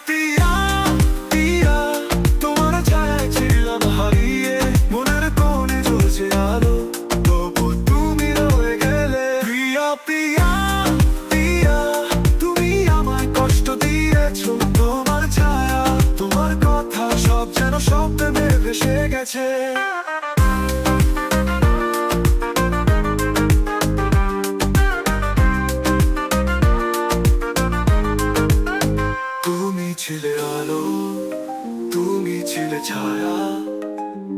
পিয়া পিয়া তোমার ছায়ায় ছিলাম হারিয়ে, মনের কোণে জ্বলছে আলো, তবু তুমি রয়ে গেলে। প্রিয়া পিয়া পিয়া তুমি আমায় কষ্ট দিয়েছো, তোমার ছায়া তোমার কথা সব যেন স্বপ্নে ভেসে গেছে। তুমি ছিলে আলো, তুমি ছিলে ছায়া,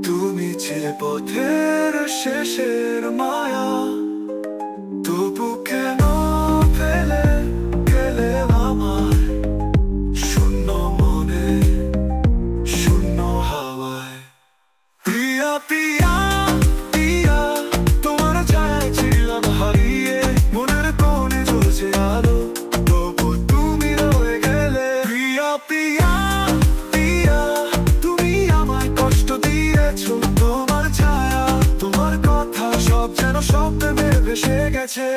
তুমি ছিলে পথের শেষের মায়া, তবু কেন ফেলে গেলে আমায় শূন্য মনে শূন্য হাওয়ায়। প্রিয়া পিয়া পিয়া তোমার ছায়ায় ছিলাম হারিয়ে, মনের কোণে জ্বলছে আলো, তবু তুমি রয়ে গেলে। প্রিয়া পিয়া পিয়া তুমি আমায় কষ্ট দিয়েছো, তোমার ছায়া তোমার কথা সব যেন স্বপ্নে ভেসে গেছে।